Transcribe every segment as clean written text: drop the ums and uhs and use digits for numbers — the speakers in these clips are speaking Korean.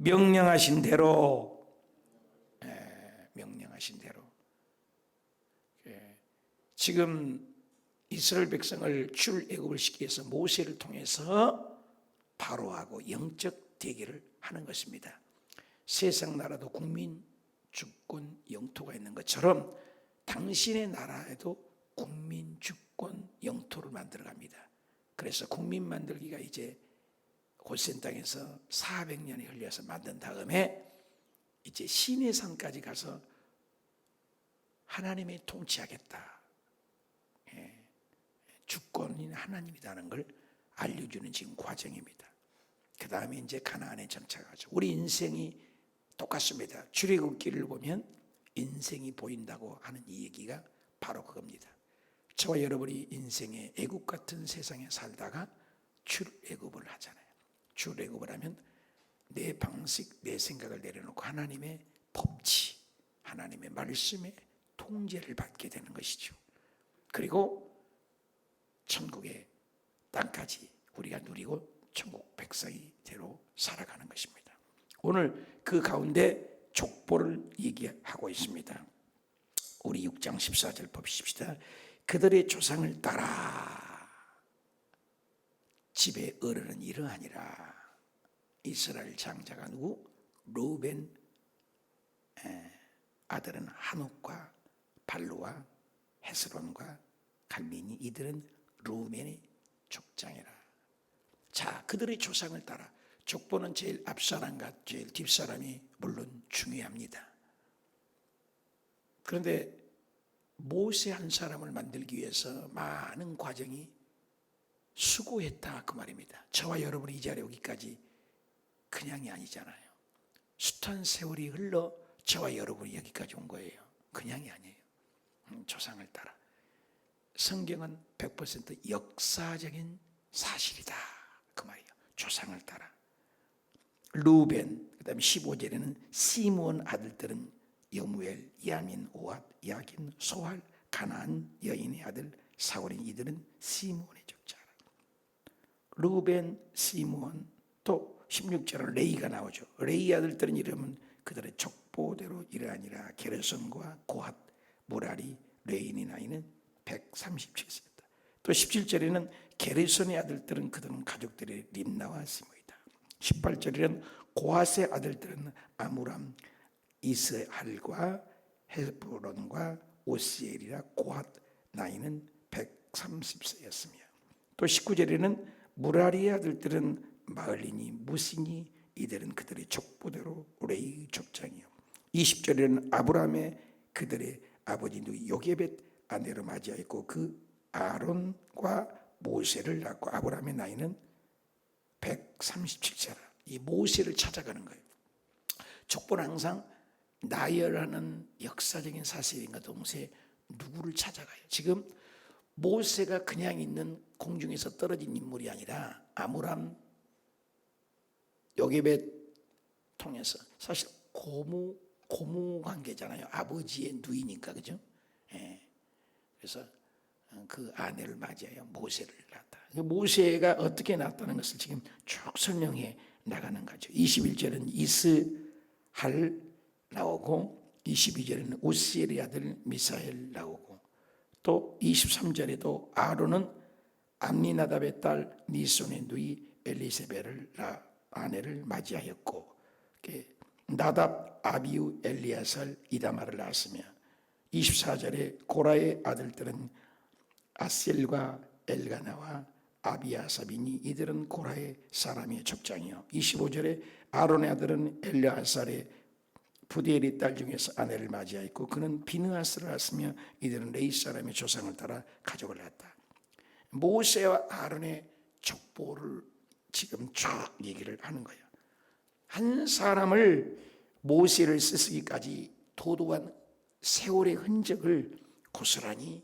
명령하신 대로, 명령하신 대로. 지금 이스라엘 백성을 출애굽을 시키기 위해서 모세를 통해서 바로하고 영적 대결을 하는 것입니다. 세상 나라도 국민, 주권, 영토가 있는 것처럼 당신의 나라에도 국민, 주권, 영토를 만들어갑니다. 그래서 국민 만들기가 이제 고센 땅에서 400년이 흘려서 만든 다음에 이제 시내산까지 가서 하나님이 통치하겠다. 주권인 하나님이라는 걸 알려주는 지금 과정입니다. 그 다음에 이제 가나안에 정착하죠. 우리 인생이 똑같습니다. 출애굽기를 보면 인생이 보인다고 하는 이 얘기가 바로 그겁니다. 저와 여러분이 인생의 애국 같은 세상에 살다가 출애굽을 하잖아요. 출애굽을 하면 내 방식, 내 생각을 내려놓고 하나님의 법치, 하나님의 말씀에 통제를 받게 되는 것이죠. 그리고 천국의 땅까지 우리가 누리고 천국 백성이 대로 살아가는 것입니다. 오늘 그 가운데 족보를 얘기하고 있습니다. 우리 6장 14절 봅시다. 그들의 조상을 따라 집에 어른은 이러하니라. 이스라엘 장자가 누구? 루벤 아들은 한옥과 발루와 헤스론과 갈미니, 이들은 루벤의 족장이라. 자, 그들의 조상을 따라. 족보는 제일 앞사람과 제일 뒷사람이 물론 중요합니다. 그런데 모세 한 사람을 만들기 위해서 많은 과정이 수고했다 그 말입니다. 저와 여러분이 이 자리에 오기까지 그냥이 아니잖아요. 숱한 세월이 흘러 저와 여러분이 여기까지 온 거예요. 그냥이 아니에요. 조상을 따라. 성경은 100% 역사적인 사실이다 그 말이에요. 조상을 따라. 루벤, 그 다음에 15절에는 시므온 아들들은 여무엘, 야민, 오앗, 야긴, 소할, 가나안 여인의 아들 사울인, 이들은 시므온의 족자라. 루벤, 시므온, 또 16절은 레이가 나오죠. 레이 아들들은 이름은 그들의 족보대로 이러하니라. 게르손과 고핫, 무라리, 레인의 나이는 137세였다. 또 17절에는 게르손의 아들들은 그들은 가족들의 림나와 시므이다. 18절에는 고핫의 아들들은 아므람, 이스할과 헤브론과 오시엘이라. 고핫 나이는 130세였으며 또 19절에는 무라리의 아들들은 마을리니, 무시니, 이들은 그들의 족보대로 레이 족장이요. 20절에는 아브라함의 그들의 아버지 요게벳 아내로 맞이하였고 그 아론과 모세를 낳고 아브라함의 나이는 137세라. 이 모세를 찾아가는 거예요. 족보는 항상 나열하는 역사적인 사실인가 동시에 누구를 찾아가요. 지금 모세가 그냥 있는 공중에서 떨어진 인물이 아니라 아므람, 요게벳 통해서 사실 고무 관계잖아요. 아버지의 누이니까, 그죠? 그래서 그 아내를 맞이하여 모세를 낳았다. 모세가 어떻게 낳았다는 것을 지금 쭉 설명해 나가는 거죠. 21절은 이스할 나오고 22절에는 우시엘의 아들 미사엘 나오고 또 23절에도 아론은 암미나답의 딸 니손의 누이 엘리세벨을 아내를 맞이하였고 나답, 아비우, 엘리아살, 이다마를 낳았으며 24절에 고라의 아들들은 아셀과 엘가나와 아비아삽이니 이들은 고라의 사람의 족장이요. 25절에 아론의 아들은 엘르아살의 부디엘의 딸 중에서 아내를 맞이하였고 그는 비느하스를 낳았으며 이들은 레이 사람의 조상을 따라 가족을 낳았다. 모세와 아론의 족보를 지금 쭉 얘기를 하는 거예요. 한 사람을 모세를 쓰기까지 도도한 세월의 흔적을 고스란히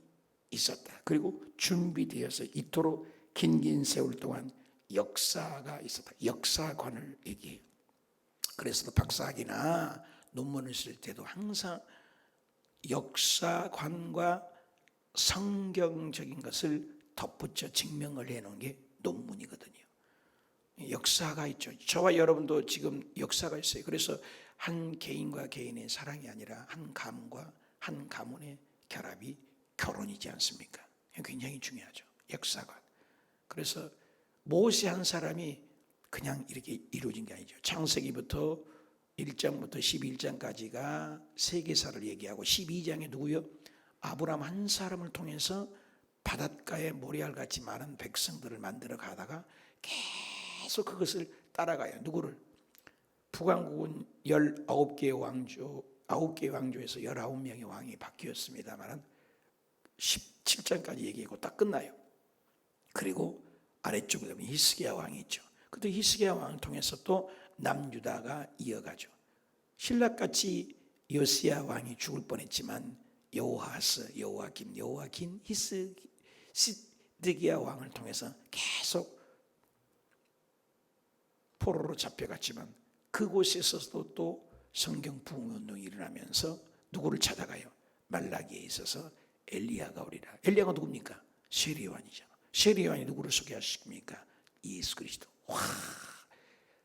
있었다. 그리고 준비되어서 이토록 긴 세월 동안 역사가 있었다. 역사관을 얘기해요. 그래서 박사학위나 논문을 쓸 때도 항상 역사관과 성경적인 것을 덧붙여 증명을 해놓은 게 논문이거든요. 역사가 있죠. 저와 여러분도 지금 역사가 있어요. 그래서 한 개인과 개인의 사랑이 아니라 한 가문과 한 가문의 결합이 결혼이지 않습니까? 굉장히 중요하죠. 역사가. 그래서 모세 한 사람이 그냥 이렇게 이루어진 게 아니죠. 창세기부터 1장부터 11장까지가 세계사를 얘기하고 12장에 누구요? 아브라함 한 사람을 통해서 바닷가에 모래알같이 많은 백성들을 만들어 가다가 계속 그것을 따라가요. 누구를? 북왕국은 19개의 왕조, 9개의 왕조에서 19명의 왕이 바뀌었습니다만 17장까지 얘기하고 딱 끝나요. 그리고 아래쪽에 보면 히스기야 왕이 있죠. 그때 히스기야 왕을 통해서 또 남유다가 이어가죠. 신라같이 요시야 왕이 죽을 뻔했지만 여호아스, 여호와긴, 시드기야 왕을 통해서 계속 포로로 잡혀갔지만 그곳에서도 또 성경 부흥운동이 일어나면서 누구를 찾아가요? 말라기에 있어서 엘리야가 오리라. 엘리야가 누굽니까? 세례요한이죠. 세례요한이 누구를 소개하십니까? 예수 그리스도. 와,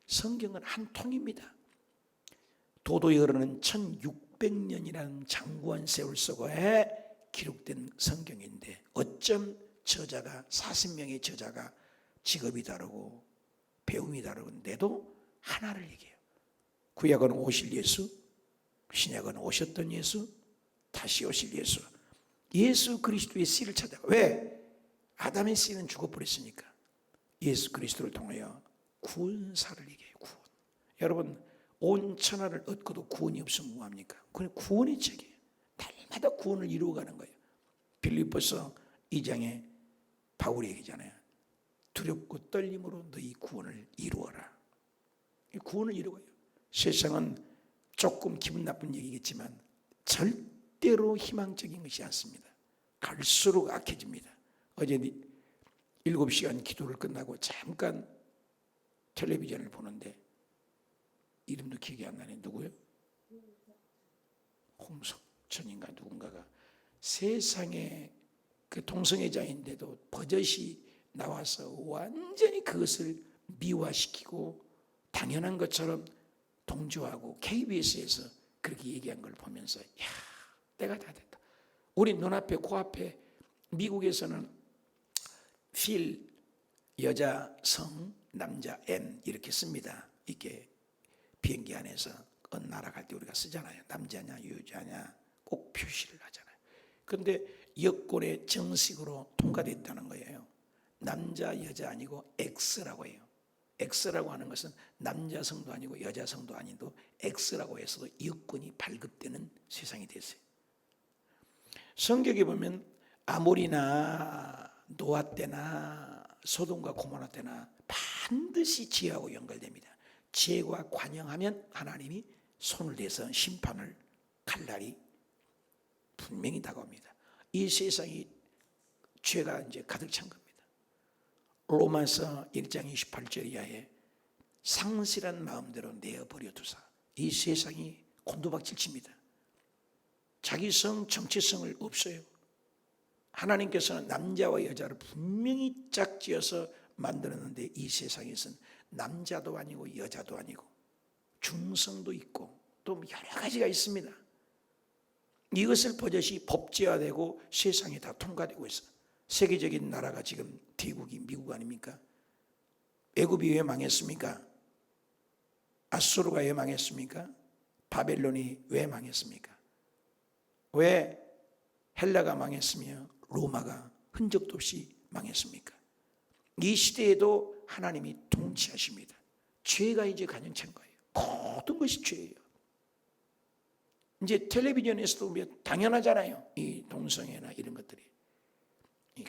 성경은 한 통입니다. 도도에 흐르는 1600년이라는 장구한 세월 속에 기록된 성경인데 어쩜 저자가 40명의 저자가 직업이 다르고 배움이 다른데도 하나를 얘기해요. 구약은 오실 예수, 신약은 오셨던 예수, 다시 오실 예수. 예수 그리스도의 씨를 찾아가. 왜? 아담의 씨는 죽어버렸으니까 예수 그리스도를 통하여 구원사를 얘기해요. 구원. 여러분 온 천하를 얻고도 구원이 없으면 뭐합니까? 그건 구원의 책이에요. 날마다 구원을 이루어가는 거예요. 빌립보서 2장에 바울이 얘기잖아요. 두렵고 떨림으로 너희 구원을 이루어라. 구원을 이루어요. 세상은 조금 기분 나쁜 얘기겠지만 절대로 희망적인 것이 않습니다. 갈수록 악해집니다. 어제 7시간 기도를 끝나고 잠깐 텔레비전을 보는데 이름도 기억이 안 나네. 누구요? 홍석천인가 누군가가 세상에 그 동성애자인데도 버젓이 나와서 완전히 그것을 미화시키고 당연한 것처럼 동조하고 KBS에서 그렇게 얘기한 걸 보면서 야, 때가 다 됐다. 우리 눈앞에 코앞에 미국에서는 필 여자 성 남자 N 이렇게 씁니다. 이렇게 비행기 안에서 어느 나라 갈 때 우리가 쓰잖아요. 남자냐 여자냐 꼭 표시를 하잖아요. 그런데 여권에 정식으로 통과됐다는 거예요. 남자 여자 아니고 X라고 해요. X라고 하는 것은 남자성도 아니고 여자성도 아니고 X라고 해서도 여권이 발급되는 세상이 됐어요. 성경에 보면 아모리나 노아 때나 소돔과 고모라 때나 반드시 지혜하고 연결됩니다. 지혜와 관영하면 하나님이 손을 대서 심판을 갈 날이 분명히 다가옵니다. 이 세상이 죄가 이제 가득 찬 겁니다. 로마서 1장 28절 이하에 상실한 마음대로 내어버려 두사. 이 세상이 곤두박질 칩니다. 자기성, 정체성을 없어요. 하나님께서는 남자와 여자를 분명히 짝지어서 만들었는데 이 세상에서는 남자도 아니고 여자도 아니고 중성도 있고 또 여러 가지가 있습니다. 이것을 버젓이 법제화되고 세상에 다 통과되고 있어요. 세계적인 나라가 지금 대국이 미국 아닙니까? 애굽이 왜 망했습니까? 아수르가 왜 망했습니까? 바벨론이 왜 망했습니까? 왜 헬라가 망했으며 로마가 흔적도 없이 망했습니까? 이 시대에도 하나님이 통치하십니다. 죄가 이제 가정찬 거예요. 모든 것이 죄예요. 이제 텔레비전에서도 당연하잖아요. 이 동성애나 이런 것들이.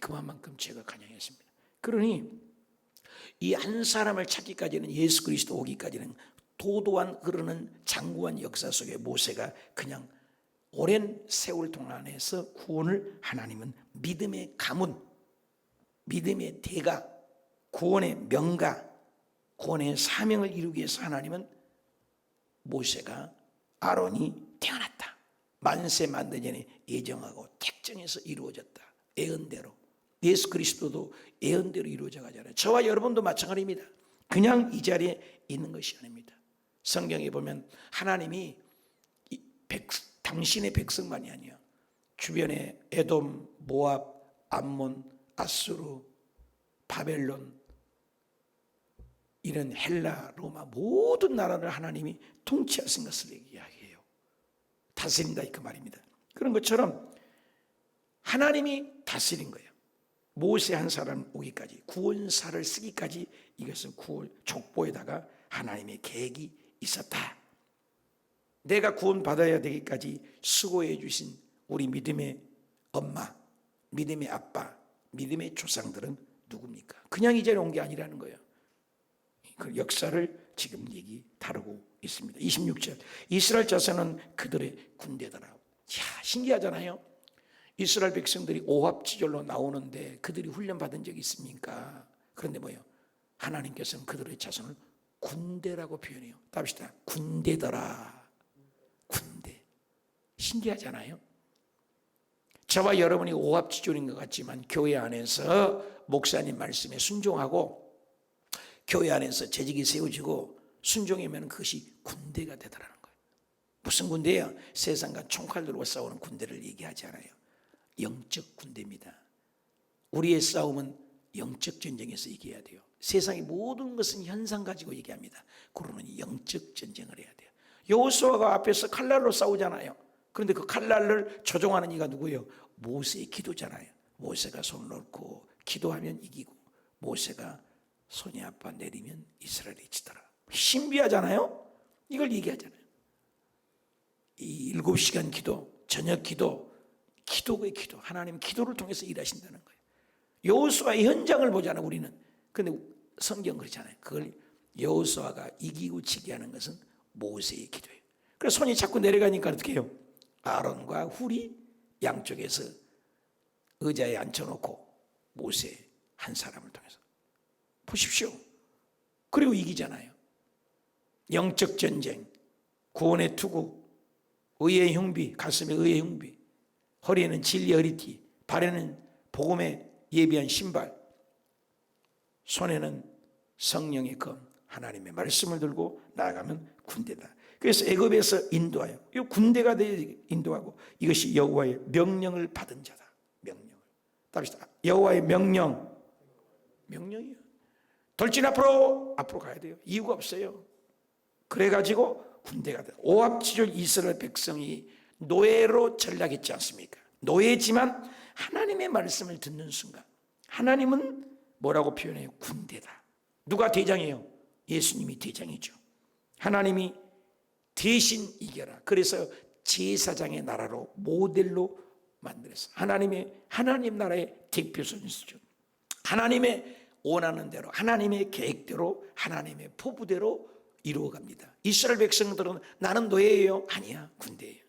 그만큼 죄가 간영했습니다. 그러니 이 한 사람을 찾기까지는 예수 그리스도 오기까지는 도도한 흐르는 장구한 역사 속에 모세가 그냥 오랜 세월 동안에서 구원을 하나님은 믿음의 가문, 믿음의 대가, 구원의 명가, 구원의 사명을 이루기 위해서 하나님은 모세가 아론이 태어났다. 만세 만대 전에 예정하고 택정해서 이루어졌다. 예언대로. 예수 그리스도도 예언대로 이루어져 가잖아요. 저와 여러분도 마찬가지입니다. 그냥 이 자리에 있는 것이 아닙니다. 성경에 보면 하나님이 당신의 백성만이 아니야. 주변에 에돔, 모압, 암몬, 아수르, 바벨론, 이런 헬라, 로마 모든 나라를 하나님이 통치하신 것을 이야기해요. 다스린다 그 말입니다. 그런 것처럼 하나님이 다스린 거예요. 모세 한 사람 오기까지, 구원사를 쓰기까지 이것은 구원 족보에다가 하나님의 계획이 있었다. 내가 구원받아야 되기까지 수고해 주신 우리 믿음의 엄마, 믿음의 아빠, 믿음의 조상들은 누굽니까? 그냥 이 자리에 온 게 아니라는 거예요. 그 역사를 지금 다루고 있습니다. 26절, 이스라엘 자손은 그들의 군대더라. 야, 신기하잖아요. 이스라엘 백성들이 오합지졸로 나오는데 그들이 훈련받은 적이 있습니까? 그런데 뭐예요? 하나님께서는 그들의 자손을 군대라고 표현해요. 답시다. 군대더라. 군대. 신기하잖아요. 저와 여러분이 오합지졸인 것 같지만 교회 안에서 목사님 말씀에 순종하고 교회 안에서 재직이 세워지고 순종이면 그것이 군대가 되더라는 거예요. 무슨 군대예요? 세상과 총칼 들고 싸우는 군대를 얘기하지 않아요. 영적 군대입니다. 우리의 싸움은 영적 전쟁에서 이겨야 돼요. 세상의 모든 것은 현상 가지고 얘기합니다. 그러면 영적 전쟁을 해야 돼요. 여호수아가 앞에서 칼날로 싸우잖아요. 그런데 그 칼날을 조종하는 이가 누구예요? 모세의 기도잖아요. 모세가 손을 놓고 기도하면 이기고 모세가 손이 아파 내리면 이스라엘이 지더라. 신비하잖아요. 이걸 얘기하잖아요. 이 7시간 기도, 저녁 기도, 기도의 기도, 하나님 기도를 통해서 일하신다는 거예요. 여호수아의 현장을 보잖아요, 우리는. 그런데 성경 그렇잖아요. 그걸 여호수아가 이기고 지게 하는 것은 모세의 기도예요. 그래서 손이 자꾸 내려가니까 어떻게 해요? 아론과 훌이 양쪽에서 의자에 앉혀놓고 모세 한 사람을 통해서 보십시오. 그리고 이기잖아요. 영적 전쟁, 구원의 투구, 의의 흉비, 가슴에 의의 흉비, 허리에는 진리의 허리띠, 발에는 복음에 예비한 신발, 손에는 성령의 검, 하나님의 말씀을 들고 나아가면 군대다. 그래서 애굽에서 인도하여, 이 군대가 되어 인도하고 이것이 여호와의 명령을 받은 자다. 명령을. 답시다. 여호와의 명령이에요. 돌진 앞으로 가야 돼요. 이유가 없어요. 그래가지고 군대가 돼. 오합지졸 이스라엘 백성이 노예로 전락했지 않습니까? 노예지만 하나님의 말씀을 듣는 순간 하나님은 뭐라고 표현해요? 군대다. 누가 대장이에요? 예수님이 대장이죠. 하나님이 대신 이겨라. 그래서 제사장의 나라로 모델로 만들었어요. 하나님 나라의 대표적인 수준. 하나님의 원하는 대로, 하나님의 계획대로, 하나님의 포부대로 이루어갑니다. 이스라엘 백성들은 나는 노예예요? 아니야, 군대예요.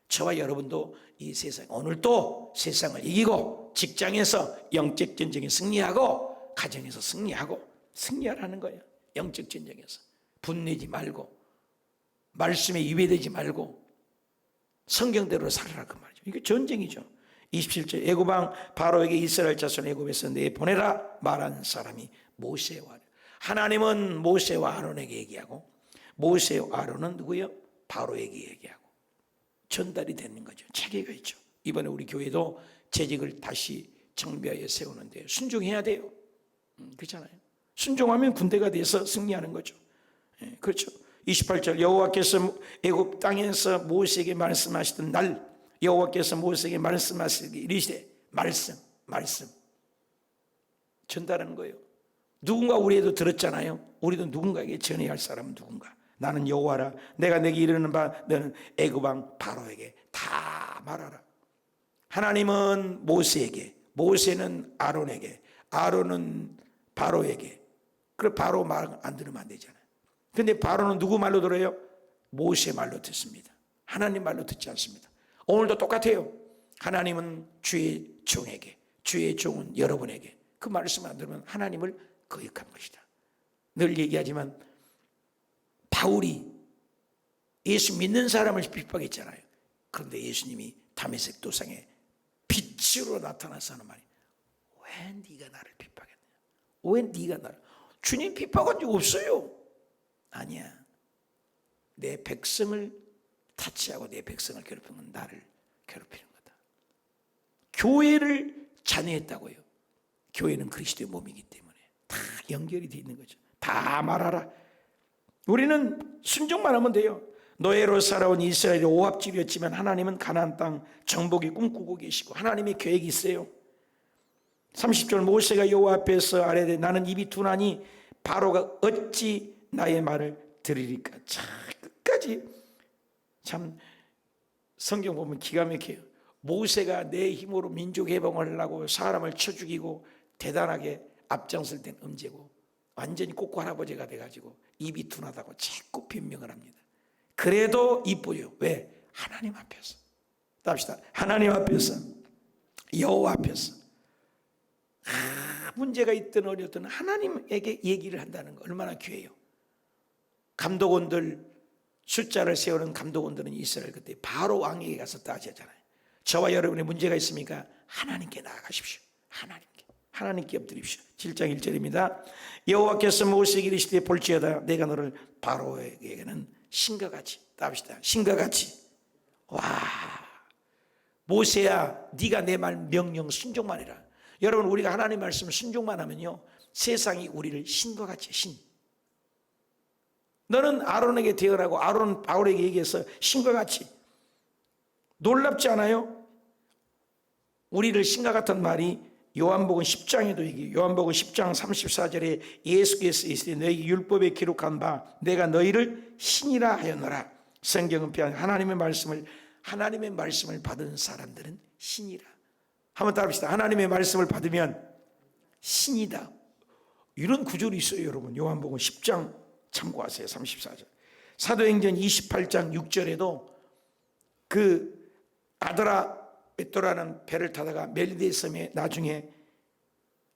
저와 여러분도 이 세상, 오늘도 세상을 이기고 직장에서 영적 전쟁에 승리하고 가정에서 승리하라는 거예요. 영적 전쟁에서 분내지 말고 말씀에 위배되지 말고 성경대로 살아라 그 말이죠. 이게 전쟁이죠. 27절, 애굽왕 바로에게 이스라엘 자손 애굽에서 내보내라 말한 사람이 모세와, 하나님은 모세와 아론에게 얘기하고 모세와 아론은 누구예요? 바로에게 얘기하고 전달이 되는 거죠. 체계가 있죠. 이번에 우리 교회도 재직을 다시 정비하여 세우는데 순종해야 돼요. 그렇잖아요. 순종하면 군대가 돼서 승리하는 거죠. 그렇죠. 28절, 여호와께서 애굽 땅에서 모세에게 말씀하시던 날, 여호와께서 모세에게 말씀하시기 이르시되, 말씀 전달하는 거예요. 누군가 우리에도 들었잖아요. 우리도 누군가에게 전해야 할 사람은 누군가. 나는 여호와라. 내가 내게 이르는 바 너는 애굽 왕 바로에게 다 말하라. 하나님은 모세에게, 모세는 아론에게, 아론은 바로에게. 그래 바로 말 안 들으면 안 되잖아요. 근데 바로는 누구 말로 들어요? 모세 말로 듣습니다. 하나님 말로 듣지 않습니다. 오늘도 똑같아요. 하나님은 주의 종에게, 주의 종은 여러분에게 그 말씀 안 들으면 하나님을 거역한 것이다. 늘 얘기하지만 바울이 예수 믿는 사람을 핍박했잖아요. 그런데 예수님이 다메섹 도상에 빛으로 나타나서 하는 말이, 왜 네가 나를 핍박했느냐? 왜 네가 나를, 주님 핍박한 적 없어요. 아니야. 내 백성을 타치하고 내 백성을 괴롭히는 건 나를 괴롭히는 거다. 교회를 잔해했다고요. 교회는 그리스도의 몸이기 때문에 다 연결이 되어 있는 거죠. 다 말하라. 우리는 순종만 하면 돼요. 노예로 살아온 이스라엘이 오합지졸이었지만 하나님은 가나안 땅 정복이 꿈꾸고 계시고 하나님의 계획이 있어요. 30절 모세가 여호와 앞에서 아뢰되 나는 입이 둔하니 바로가 어찌 나의 말을 들으리까. 자, 끝까지 참 성경 보면 기가 막혀요. 모세가 내 힘으로 민족 해방을 하려고 사람을 쳐 죽이고 대단하게 앞장설 땐 언제고 완전히 꼬꼬 할아버지가 돼가지고 입이 둔하다고 자꾸 변명을 합니다. 그래도 이뻐요. 왜? 하나님 앞에서. 답시다. 하나님 앞에서, 여호와 앞에서 문제가 있든 어렵든 하나님에게 얘기를 한다는 거 얼마나 귀해요. 감독원들, 숫자를 세우는 감독원들은 이스라엘 그때 바로 왕에게 가서 따지잖아요. 저와 여러분의 문제가 있습니까? 하나님께 나아가십시오. 하나님께 엎드립시오. 7장 1절입니다. 여호와께서 모세에게 이르시되 볼지어다 내가 너를 바로에게는 신과 같이. 답시다. 신과 같이. 와, 모세야 네가 내 말 명령 순종만 해라. 여러분, 우리가 하나님 말씀 순종만 하면요 세상이 우리를 신과 같이. 신. 너는 아론에게 대언하고 아론은 바울에게 얘기해서 신과 같이. 놀랍지 않아요? 우리를 신과 같은 말이 요한복음 10장에도 얘기해요. 요한복음 10장 34절에 예수께서 이르시되 너희 율법에 기록한 바 내가 너희를 신이라 하였노라. 성경은 하나님의 말씀을 받은 사람들은 신이라. 한번 따라합시다. 하나님의 말씀을 받으면 신이다. 이런 구절이 있어요, 여러분. 요한복음 10장 참고하세요. 34절. 사도행전 28장 6절에도 그 아드라 베토라는 배를 타다가 멜리데 섬에 나중에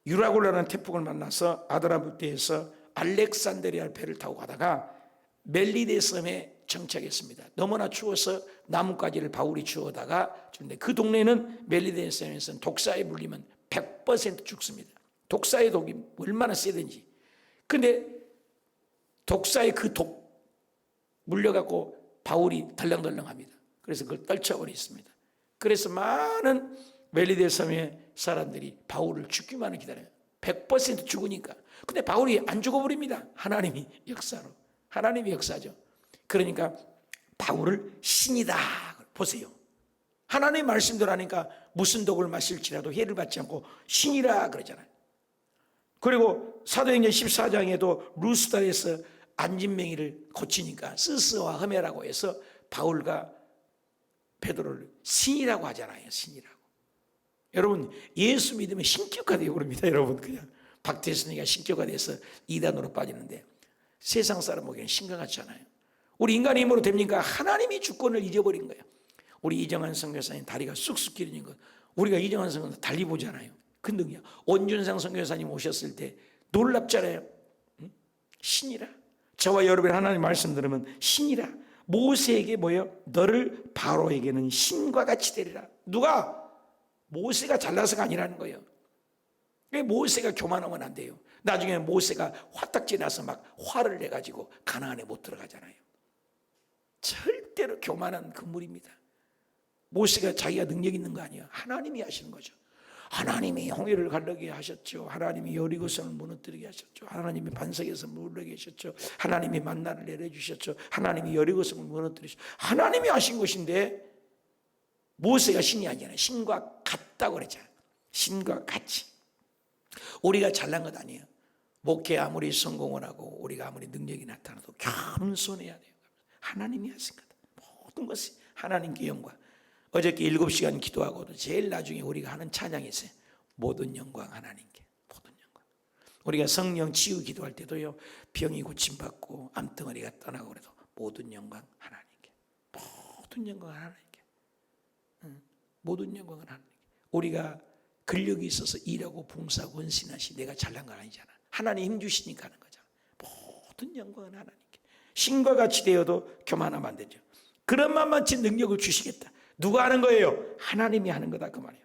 유라굴라는 태풍을 만나서 아드라부트에서 알렉산드리아 배를 타고 가다가 멜리데 섬에 정착했습니다. 너무나 추워서 나뭇가지를 바울이 주워다가 주는데 그 동네는 멜리데 섬에서는 독사에 물리면 100% 죽습니다. 독사의 독이 얼마나 세든지. 근데 독사의 그 독 물려갖고 바울이 덜렁덜렁합니다. 그래서 그걸 떨쳐버렸습니다. 그래서 많은 멜리데 섬의 사람들이 바울을 죽기만을 기다려요. 100% 죽으니까. 근데 바울이 안 죽어버립니다. 하나님이 역사로. 하나님이 역사죠. 그러니까 바울을 신이다. 보세요. 하나님의 말씀대로 하니까 무슨 독을 마실지라도 해를 받지 않고 신이라 그러잖아요. 그리고 사도행전 14장에도 루스달에서 안진맹이를 고치니까 스스와 흠해라고 해서 바울과 베드로를 신이라고 하잖아요. 신이라고. 여러분, 예수 믿으면 신격화 되고 그럽니다. 여러분, 그냥 박태순이가 신격화 돼서 이단으로 빠지는데 세상 사람 보기에는 신과 같지 않아요. 우리 인간의 힘으로 됩니까? 하나님이 주권을 잊어버린 거예요. 우리 이정환 선교사님 다리가 쑥쑥 길어진 것, 우리가 이정환 선교사 달리 보잖아요. 그 능력. 온준상 선교사님 오셨을 때 놀랍잖아요. 신이라. 저와 여러분이 하나님 말씀 들으면 신이라. 모세에게 뭐예요? 너를 바로에게는 신과 같이 되리라. 누가? 모세가 잘나서가 아니라는 거예요. 왜 모세가 교만하면 안 돼요? 나중에 모세가 화딱지 나서 막 화를 내가지고 가나안에 못 들어가잖아요. 절대로 교만한 그물입니다. 모세가 자기가 능력 있는 거 아니에요. 하나님이 하시는 거죠. 하나님이 홍해를 가르게 하셨죠. 하나님이 여리고성을 무너뜨리게 하셨죠. 하나님이 반석에서 물르게 하셨죠. 하나님이 만나를 내려주셨죠. 하나님이 여리고성을 무너뜨리셨죠. 하나님이 하신 것인데 모세가 신이 아니잖아요. 신과 같다고 그랬잖아요. 신과 같이. 우리가 잘난 것 아니에요. 목회 아무리 성공을 하고 우리가 아무리 능력이 나타나도 겸손해야 돼요. 하나님이 하신 거다. 모든 것이 하나님께 영광. 어저께 7시간 기도하고도 제일 나중에 우리가 하는 찬양이 있어요. 모든 영광 하나님께. 모든 영광. 우리가 성령 치유 기도할 때도요. 병이 고침받고 암덩어리가 떠나고 그래도 모든 영광 하나님께. 모든 영광 하나님께. 모든 영광은 하나님께. 우리가 근력이 있어서 일하고 봉사하고 헌신하시 내가 잘난 건 아니잖아. 하나님 힘 주시니까 하는 거잖아. 모든 영광은 하나님께. 신과 같이 되어도 교만하면 안 되죠. 그런 만만치 능력을 주시겠다. 누가 하는 거예요? 하나님이 하는 거다 그 말이에요.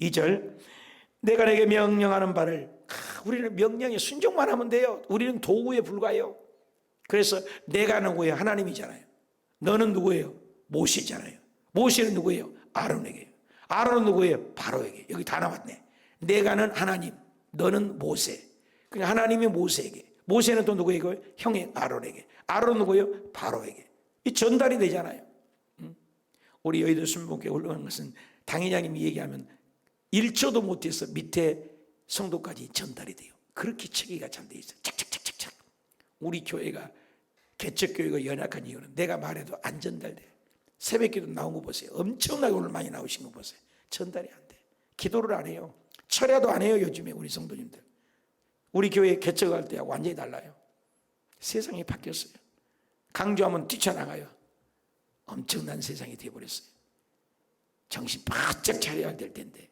2절 내가 내게 명령하는 바를 우리는 명령에 순종만 하면 돼요. 우리는 도구에 불과해요. 그래서 내가 누구예요? 하나님이잖아요. 너는 누구예요? 모세잖아요. 모세는 누구예요? 아론에게요. 아론은 누구예요? 바로에게. 여기 다 나왔네. 내가는 하나님, 너는 모세. 그러니까 하나님이 모세에게, 모세는 또 누구에게? 형의 아론에게. 아론은 누구예요? 바로에게. 이 전달이 되잖아요. 우리 여의도 순복음교회 올라가는 것은 당회장님이 얘기하면 1초도 못해서 밑에 성도까지 전달이 돼요. 그렇게 체계가 잘 돼 있어요. 착착착착착. 우리 교회가 개척교회가 연약한 이유는 내가 말해도 안 전달돼. 새벽기도 나온 거 보세요. 엄청나게 오늘 많이 나오신 거 보세요. 전달이 안 돼. 기도를 안 해요. 철야도 안 해요. 요즘에 우리 성도님들. 우리 교회 개척할 때하고 완전히 달라요. 세상이 바뀌었어요. 강조하면 뛰쳐나가요. 엄청난 세상이 되어버렸어요. 정신 바짝 차려야 될 텐데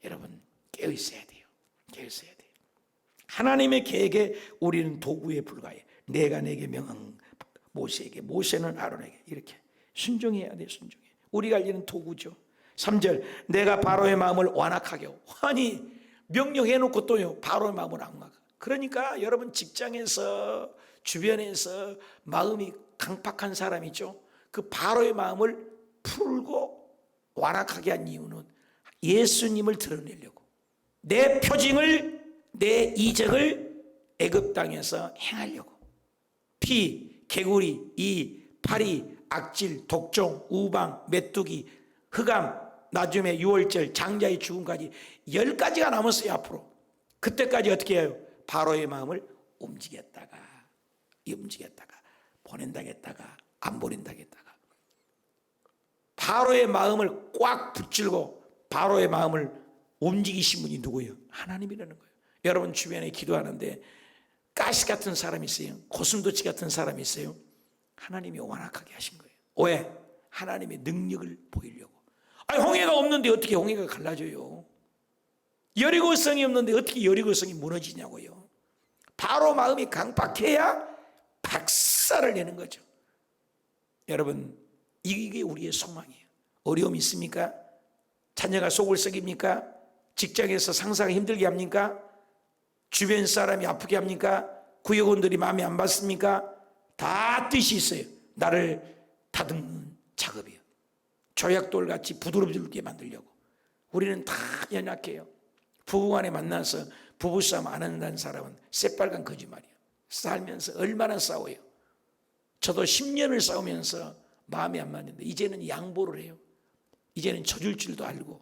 여러분 깨어 있어야 돼요. 깨어 있어야 돼요. 하나님의 계획에 우리는 도구에 불과해. 내가 내게 명한 모세에게, 모세는 아론에게 이렇게 순종해야 돼요. 순종해. 우리가 알리는 도구죠. 3절 내가 바로의 마음을 완악하게 하고. 아니 명령해놓고 또요 바로의 마음을 악마가. 그러니까 여러분 직장에서 주변에서 마음이 강팍한 사람 있죠. 그 바로의 마음을 풀고 완악하게 한 이유는 예수님을 드러내려고. 내 표징을, 내 이적을 애굽 땅에서 행하려고. 피, 개구리, 이, 파리, 악질, 독종, 우방, 메뚜기, 흑암, 나중에 6월절, 장자의 죽음까지 10가지가 남았어요. 앞으로. 그때까지 어떻게 해요? 바로의 마음을 움직였다가 보낸다겠다가 안 보낸다겠다가. 바로의 마음을 꽉 붙들고 바로의 마음을 움직이신 분이 누구예요? 하나님이라는 거예요. 여러분 주변에 기도하는데 가시 같은 사람이 있어요. 고슴도치 같은 사람이 있어요. 하나님이 완악하게 하신 거예요. 왜? 하나님의 능력을 보이려고. 아니 홍해가 없는데 어떻게 홍해가 갈라져요? 여리고성이 없는데 어떻게 여리고성이 무너지냐고요. 바로 마음이 강팍해야 박살을 내는 거죠. 여러분 이게 우리의 소망이에요. 어려움이 있습니까? 자녀가 속을 썩입니까? 직장에서 상사가 힘들게 합니까? 주변 사람이 아프게 합니까? 구역원들이 마음에 안 받습니까? 다 뜻이 있어요. 나를 다듬는 작업이에요. 조약돌같이 부드럽게 만들려고. 우리는 다 연약해요. 부부간에 만나서 부부싸움 안 한다는 사람은 새빨간 거짓말이에요. 살면서 얼마나 싸워요. 저도 10년을 싸우면서 마음에 안 맞는데 이제는 양보를 해요. 이제는 져줄 줄도 알고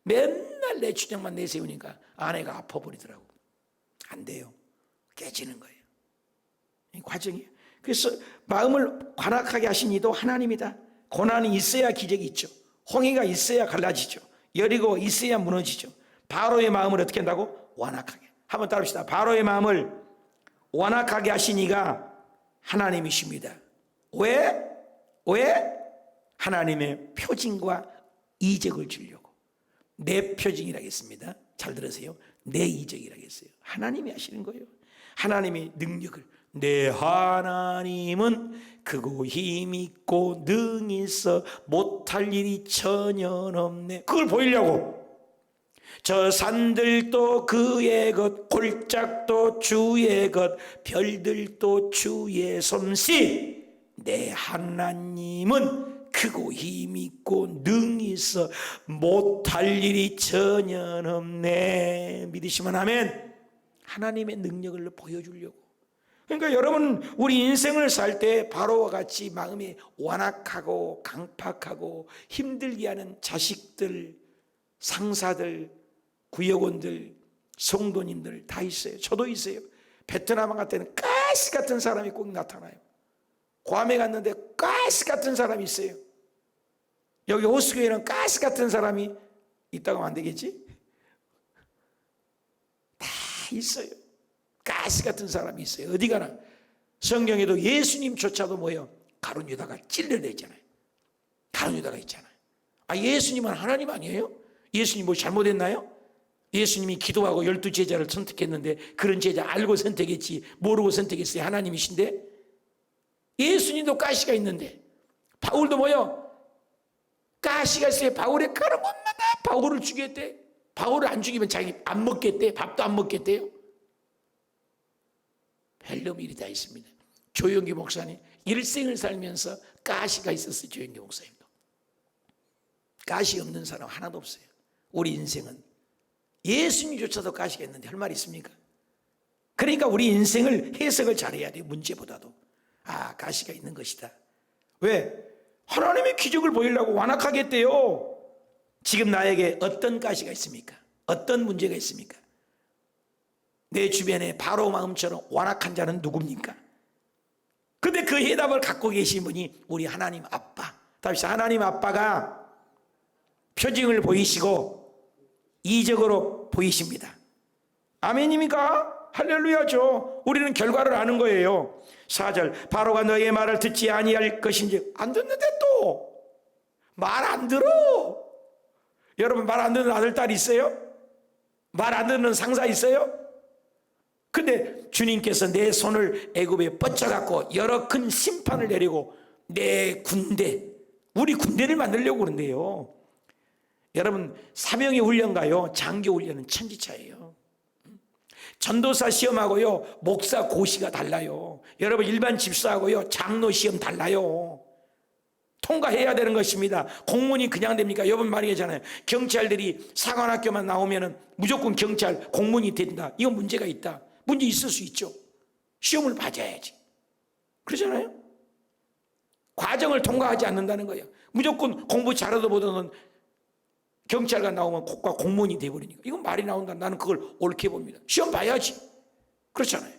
맨날 내 주장만 내세우니까 아내가 아파버리더라고. 안 돼요. 깨지는 거예요. 이 과정이에요. 그래서 마음을 완악하게 하신 이도 하나님이다. 고난이 있어야 기적이 있죠. 홍해가 있어야 갈라지죠. 여리고 있어야 무너지죠. 바로의 마음을 어떻게 한다고? 완악하게. 한번 따라합시다. 바로의 마음을 완악하게 하신 이가 하나님이십니다. 왜? 하나님의 표징과 이적을 주려고. 내 표징이라겠습니다. 잘 들으세요. 내 이적이라겠어요. 하나님이 하시는 거예요. 하나님의 능력을. 내 하나님은 크고 힘있고 능히 있어 못할 일이 전혀 없네. 그걸 보이려고. 저 산들도 그의 것, 골짜기도 주의 것, 별들도 주의 솜씨. 내 하나님은 크고 힘있고 능히 있어 못할 일이 전혀 없네. 믿으시면 아멘. 하나님의 능력을 보여주려고. 그러니까 여러분 우리 인생을 살 때 바로와 같이 마음이 완악하고 강팍하고 힘들게 하는 자식들, 상사들, 구역원들, 성도님들 다 있어요. 저도 있어요. 베트남 갈 때는 가시 같은 사람이 꼭 나타나요. 괌에 갔는데 가시 같은 사람이 있어요. 여기 호수교회는 가시 같은 사람이 있다고 하면 안 되겠지? 다 있어요. 가시 같은 사람이 있어요. 어디 가나. 성경에도 예수님조차도 뭐예요? 가룟 유다가 찔러냈잖아요. 가룟 유다가 있잖아요. 아, 예수님은 하나님 아니에요? 예수님 뭐 잘못했나요? 예수님이 기도하고 12제자를 선택했는데 그런 제자 알고 선택했지 모르고 선택했어요? 하나님이신데. 예수님도 가시가 있는데 바울도 뭐요? 가시가 있어요. 바울의 가는 곳마다 바울을 죽였대. 바울을 안 죽이면 자기 안 먹겠대? 밥도 안 먹겠대요? 별놈 일이 다 있습니다. 조영기 목사님 일생을 살면서 가시가 있었어요. 조영기 목사님도 가시 없는 사람 하나도 없어요. 우리 인생은 예수님조차도 가시가 있는데 할 말이 있습니까? 그러니까 우리 인생을 해석을 잘해야 돼요. 문제보다도. 아, 가시가 있는 것이다. 왜? 하나님의 기적을 보이려고 완악하겠대요. 지금 나에게 어떤 가시가 있습니까? 어떤 문제가 있습니까? 내 주변에 바로 마음처럼 완악한 자는 누굽니까? 근데 그 해답을 갖고 계신 분이 우리 하나님 아빠. 다시 하나님 아빠가 표징을 보이시고 이적으로 보이십니다. 아멘입니까? 할렐루야죠. 우리는 결과를 아는 거예요. 4절 바로가 너의 말을 듣지 아니할 것인지 안 듣는데 또 말 안 들어. 여러분 말 안 듣는 아들 딸 있어요? 말 안 듣는 상사 있어요? 근데 주님께서 내 손을 애굽에 뻗쳐갖고 여러 큰 심판을 내리고 내 군대, 우리 군대를 만들려고 그런대요. 여러분 사명의 훈련가요 장교 훈련은 천지차예요. 전도사 시험하고요 목사 고시가 달라요. 여러분 일반 집사하고요 장로 시험 달라요. 통과해야 되는 것입니다. 공무원이 그냥 됩니까? 여러분 말이잖아요. 경찰들이 사관학교만 나오면은 무조건 경찰 공무원이 된다. 이건 문제가 있다. 문제 있을 수 있죠. 시험을 봐줘야지. 그러잖아요. 과정을 통과하지 않는다는 거예요. 무조건 공부 잘해도 보다는 경찰관 나오면 국가 공무원이 돼버리니까 이건 말이 나온다. 나는 그걸 옳게 봅니다. 시험 봐야지. 그렇잖아요.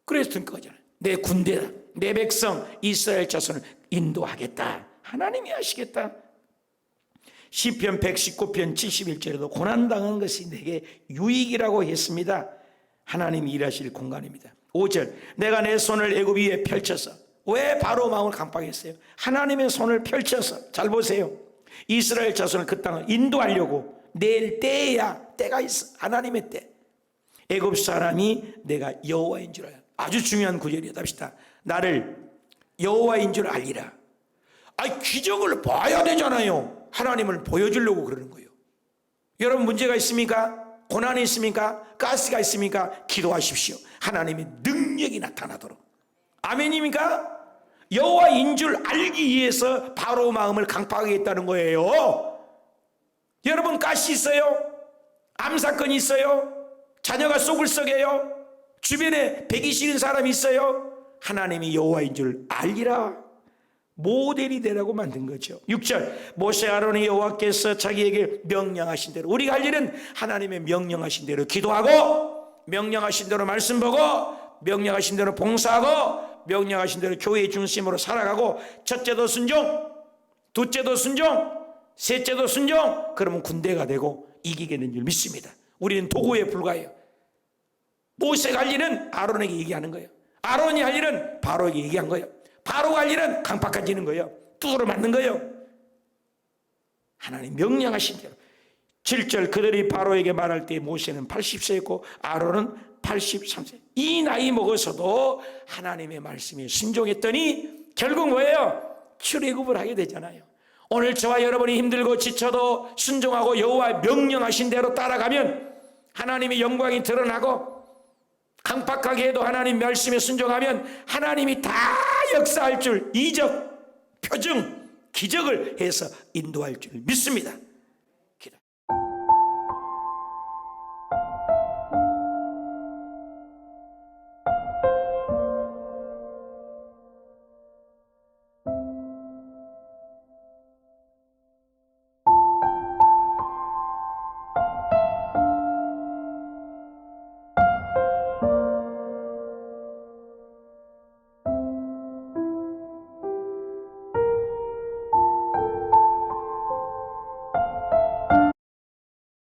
그래서 든 거잖아요. 내 군대다. 내 백성 이스라엘 자손을 인도하겠다. 하나님이 하시겠다. 시편 119편 71절에도 고난당한 것이 내게 유익이라고 했습니다. 하나님이 일하실 공간입니다. 5절 내가 내 손을 애굽 위에 펼쳐서 왜 바로 마음을 강팍했어요? 하나님의 손을 펼쳐서 잘 보세요. 이스라엘 자손을 그 땅을 인도하려고 낼 때야 때가 있어. 하나님의 때. 애굽 사람이 내가 여호와인 줄 알아요. 아주 중요한 구절이에요. 답시다. 나를 여호와인 줄 알리라. 아니 기적을 봐야 되잖아요. 하나님을 보여주려고 그러는 거예요. 여러분 문제가 있습니까? 고난이 있습니까? 가스가 있습니까? 기도하십시오. 하나님의 능력이 나타나도록. 아멘입니까? 여호와인 줄 알기 위해서 바로 마음을 강팍하겠다는 거예요. 여러분 가시 있어요? 암사건이 있어요? 자녀가 속을 썩여요? 주변에 배기 싫은 사람이 있어요? 하나님이 여호와인 줄 알리라. 모델이 되라고 만든 거죠. 6절 모세 아론이 여호와께서 자기에게 명령하신 대로 우리가 할 일은 하나님의 명령하신 대로 기도하고 명령하신 대로 말씀 보고 명령하신 대로 봉사하고 명령하신 대로 교회의 중심으로 살아가고 첫째도 순종, 둘째도 순종, 셋째도 순종. 그러면 군대가 되고 이기게 되는 줄 믿습니다. 우리는 도구에 불과해요. 모세가 할 일은 아론에게 얘기하는 거예요. 아론이 할 일은 바로에게 얘기한 거예요. 바로가 할 일은 강팍해지는 거예요. 두드러 맞는 거예요. 하나님 명령하신 대로. 7절 그들이 바로에게 말할 때 모세는 80세였고 아론은 83세. 이 나이 먹어서도 하나님의 말씀에 순종했더니 결국 뭐예요? 출애굽을 하게 되잖아요. 오늘 저와 여러분이 힘들고 지쳐도 순종하고 여호와 명령하신 대로 따라가면 하나님의 영광이 드러나고 강팍하게 해도 하나님 말씀에 순종하면 하나님이 다 역사할 줄 이적, 표징, 기적을 해서 인도할 줄 믿습니다.